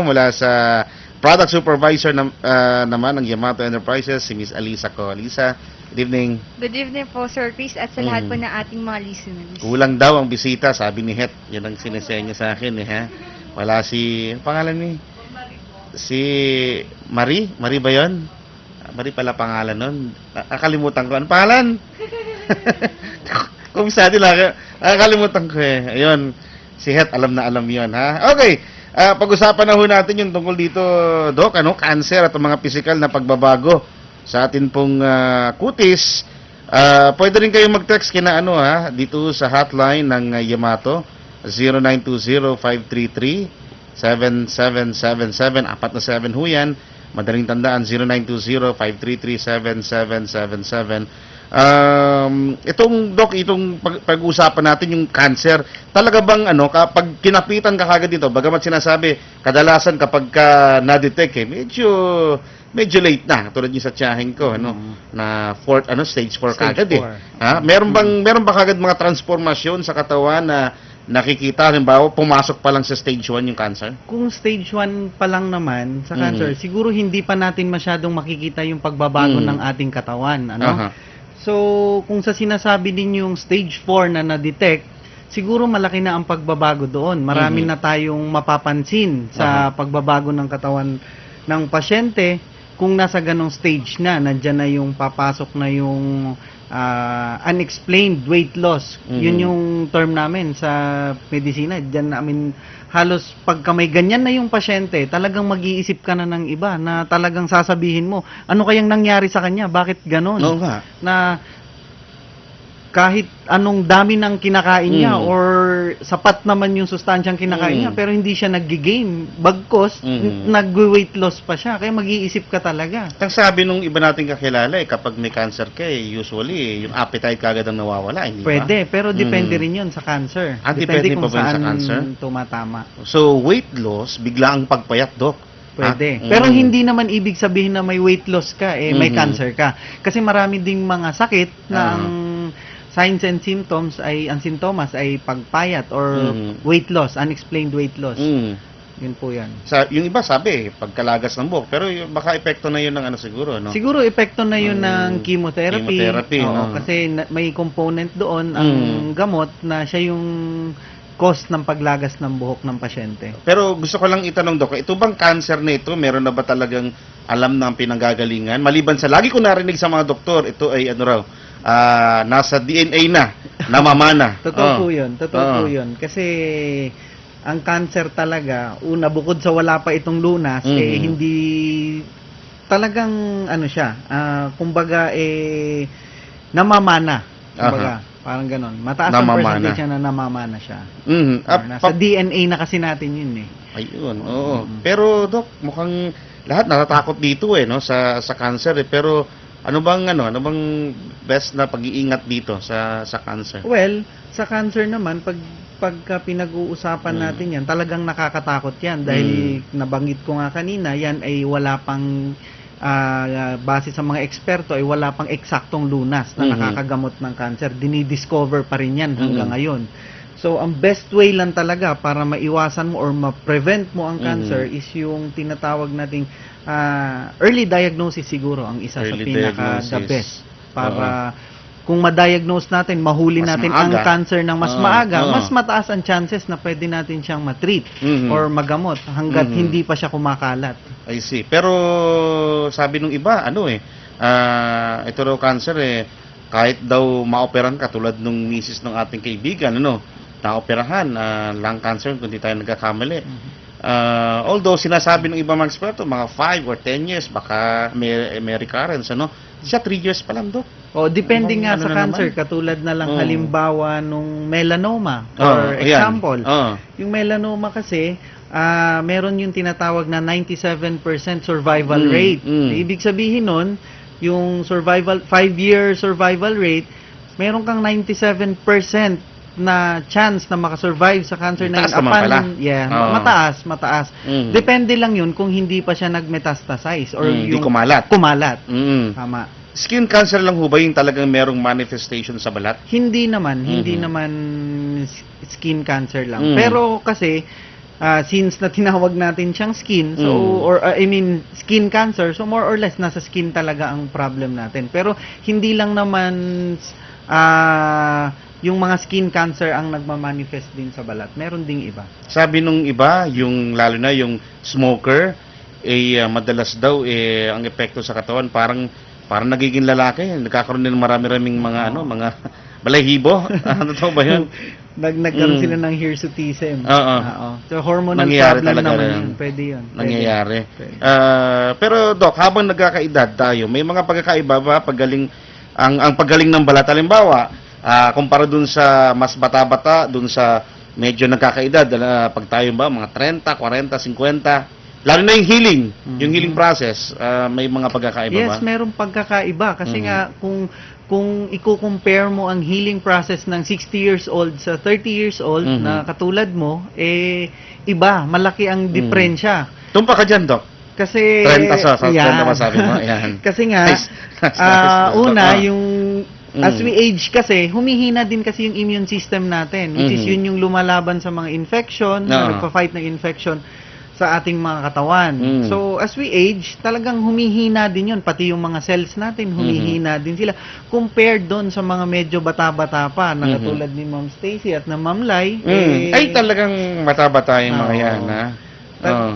mula sa product supervisor naman ng Yamato Enterprises, si Miss Alisa ko. Alisa, good evening. Good evening po, Sir Chris, at sa lahat po ng ating mga listeners. Kulang daw ang bisita, sabi ni Het. Yan ang sinesenyo sa akin, ha? Wala si, ang pangalan ni? Si Marie? Marie ba yun? Marie pala pangalan nun. Nakalimutan ko. Ano pangalan? Kung sa atin lang, nakalimutan ko eh. Ayun, si Het, alam na alam yun, ha? Okay, pag-usapan na ho natin yung tungkol dito, Doc, cancer at mga physical na pagbabago sa atin pong kutis. Pwede rin kayong mag-text kina dito sa hotline ng Yamato, 0920-533-7777, 47 ho yan. Madaling tandaan, 0920-533-7777. Itong Doc, itong pag-uusapan natin yung cancer, talaga bang kapag kinapitan ka kagad dito, bagamat sinasabi kadalasan kapag ka na-detect medyo late na, tulad yung sa tiyahin ko na stage 4 kagad meron ba kagad mga transformasyon sa katawan na nakikita, halimbawa pumasok pa lang sa stage 1 yung cancer? Kung stage 1 pa lang naman sa cancer, siguro hindi pa natin masyadong makikita yung pagbabago ng ating katawan, So, kung sa sinasabi din yung stage 4 na na-detect, siguro malaki na ang pagbabago doon. Marami na tayong mapapansin sa pagbabago ng katawan ng pasyente kung nasa ganong stage na. Nandiyan na yung papasok na yung unexplained weight loss. Yun yung term namin sa medisina. Diyan namin halos pagka may ganyan na yung pasyente, talagang mag-iisip ka na ng iba na talagang sasabihin mo, ano kayang nangyari sa kanya? Bakit ganon? Oo nga. Na kahit anong dami ng kinakain niya or sapat naman yung sustansyang kinakain niya pero hindi siya nag-gain, bagkos nag-weight loss pa siya, kaya mag-iisip ka talaga. Ang sabi nung iba nating kakilala kapag may cancer ka usually yung appetite kagad ang nawawala, hindi ba? Pwede, pero depende rin yun sa cancer. Depende kung pa ba saan sa cancer? tumatama. So weight loss, bigla ang pagpayat, Doc. Pwede. Pero hindi naman ibig sabihin na may weight loss ka, may cancer ka. Kasi marami ding mga sakit na ang signs and symptoms ang sintomas ay pagpayat or weight loss, unexplained weight loss. Yun po yan. Yung iba sabi, pagkalagas ng buhok, pero baka epekto na yun ng siguro, no? Siguro epekto na yun ng chemotherapy. Oo, kasi may component doon ang gamot na siya yung cause ng paglagas ng buhok ng pasyente. Pero gusto ko lang itanong, Doc, ito bang cancer na ito, meron na ba talagang alam ng pinanggagalingan? Maliban sa, lagi ko narinig sa mga doktor, ito ay nasa DNA na, namamana. Totoo po yun. Totoo po yun. Kasi ang cancer talaga, una, bukod sa wala pa itong lunas, hindi talagang kumbaga namamana. Kumbaga, parang ganon. Mataas ang percentage na namamana siya. Nasa DNA na kasi natin yun Ayun, oo. Pero Doc, mukhang lahat natatakot dito sa cancer pero ano bang best na pag-iingat dito sa cancer? Well, sa cancer naman pagka pinag-uusapan natin yan, talagang nakakatakot yan dahil nabanggit ko nga kanina, yan ay wala pang base sa mga eksperto ay wala pang eksaktong lunas na nakakagamot ng cancer. Dinidiscover pa rin yan hanggang ngayon. So, ang best way lang talaga para maiwasan mo or ma-prevent mo ang cancer is yung tinatawag nating early diagnosis siguro ang isa sa pinaka-the best. Para kung ma-diagnose natin, mahuli natin ang cancer ng mas maaga, mas mataas ang chances na pwede natin siyang matreat or magamot hanggat hindi pa siya kumakalat. I see. Pero sabi nung iba, ito raw cancer kahit daw maoperan ka tulad nung misis ng ating kaibigan, naoperahan, lung cancer kung di tayo nagkakamali. Although sinasabi ng ibang mga eksperto, mga 5 or 10 years, baka may recurrence, siya 3 years pa lang, Doc. Depende nga sa cancer, katulad na lang halimbawa nung melanoma, or example. Yung melanoma kasi, meron yung tinatawag na 97% survival rate. Ibig sabihin nun, yung 5-year survival rate, meron kang 97% na chance na makasurvive sa cancer na yun. Mataas. Depende lang yun kung hindi pa siya nag-metastasize or yung kumalat. Tama. Skin cancer lang ho ba yung talagang merong manifestation sa balat? Hindi naman skin cancer lang. Pero kasi since na tinawag natin siyang skin, so skin cancer, so more or less nasa skin talaga ang problem natin. Pero hindi lang naman yung mga skin cancer ang nagmamanifest din sa balat. Meron ding iba. Sabi nung iba, yung lalo na yung smoker, madalas daw ang epekto sa katawan parang nagiging lalaki, nagkakaroon din ng marami-raming mga mga balahibo. Ano to ba 'yun? Nagkaroon sila ng hirsutism. Oo. So hormonal Nangyayari problem talaga naman yan. yun. Pwede yun. Nangyayari. Pwede. Pero Doc, habang nagkakaedad tayo, may mga pagkakaiba ba paggaling ang paggaling ng balat halimbawa, kumpara dun sa mas bata-bata, dun sa medyo nagkakaedad, pag tayo ba mga 30, 40, 50, lalo na yung healing process, may mga pagkakaiba ba? Yes, merong pagkakaiba kasi nga kung i-compare mo ang healing process ng 60 years old sa 30 years old na katulad mo, iba, malaki ang diferensya. Tumpa ka dyan, Doc. Kasi 30 sa yan. masabi mo. Ayan. Kasi nga, Nice. una, yung as we age kasi, humihina din kasi yung immune system natin, which is yun yung lumalaban sa mga infection, nagpa-fight ng infection sa ating mga katawan. So, as we age, talagang humihina din yun. Pati yung mga cells natin, humihina din sila. Compared doon sa mga medyo bata-bata pa, na katulad ni Ma'am Stacy at na Ma'am Lai. Ay, talagang bata-bata yung mga yan, ha?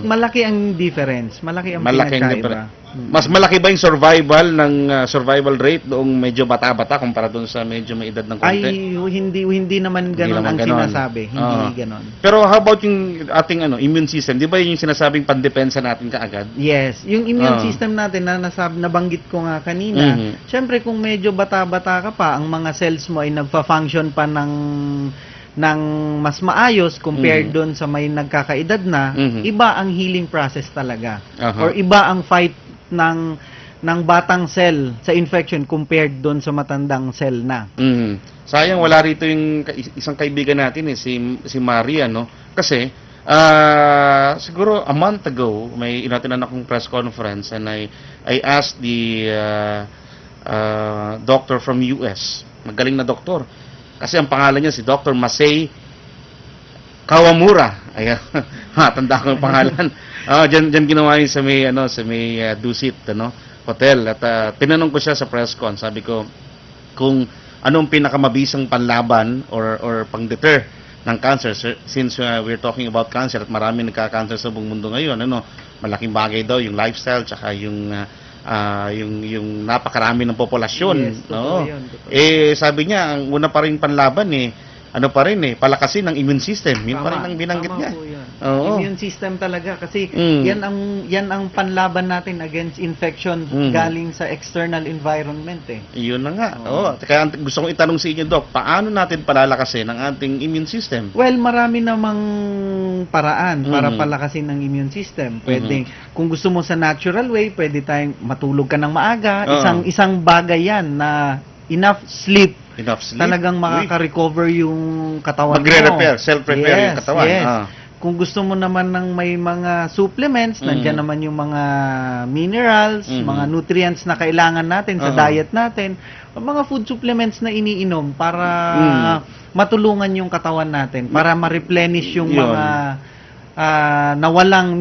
Malaki ang difference. Malaki ang pinagkaiba. Mas malaki ba yung survival rate noong medyo bata-bata kumpara doon sa medyo may edad ng konti? Ay, hindi naman ganon ang sinasabi. Hindi ganon. Pero how about yung ating immune system? Di ba yun yung sinasabing pandepensa natin kaagad? Yes. Yung immune system natin na nabanggit ko nga kanina, syempre kung medyo bata-bata ka pa, ang mga cells mo ay nagfa-function pa ng mas maayos compared doon sa may nagkakaedad na, iba ang healing process talaga. Or iba ang fight ng batang cell sa infection compared doon sa matandang cell na. Sayang wala rito yung isang kaibigan natin si Maria, no? Kasi siguro a month ago may inatinan akong press conference and I asked the doctor from US. Magaling na doktor. Kasi ang pangalan niya si Dr. Masei Kawamura. Ayan. Tanda ko yung pangalan. Diyan ginawa yun sa may Dusit, hotel. At tinanong ko siya sa press con. Sabi ko, kung anong pinakamabisang panlaban or pang-deter ng cancer. Since we're talking about cancer at marami nagka-cancer sa buong mundo ngayon, malaking bagay daw yung lifestyle tsaka yung napakarami ng populasyon. Yes, totoo yun. Sabi niya, ang una pa rin panlaban palakasin ng immune system. Yun pa rin ang binanggit niya. Immune system talaga kasi yan ang panlaban natin against infection galing sa external environment Yun na nga. Kaya gusto kong itanong sa inyo, Doc, paano natin palalakasin ang ating immune system? Well, marami namang paraan para palakasin ng immune system. Pwede, kung gusto mo sa natural way, pwede tayong matulog ka ng maaga. Isang bagay yan na enough sleep. Talagang makaka-recover yung katawan mo. Magre-repair, self-repair yung katawan. Yes. Kung gusto mo naman ng may mga supplements, nandiyan naman yung mga minerals, mga nutrients na kailangan natin sa diet natin, mga food supplements na iniinom para matulungan yung katawan natin, para ma-replenish yung mga nawalang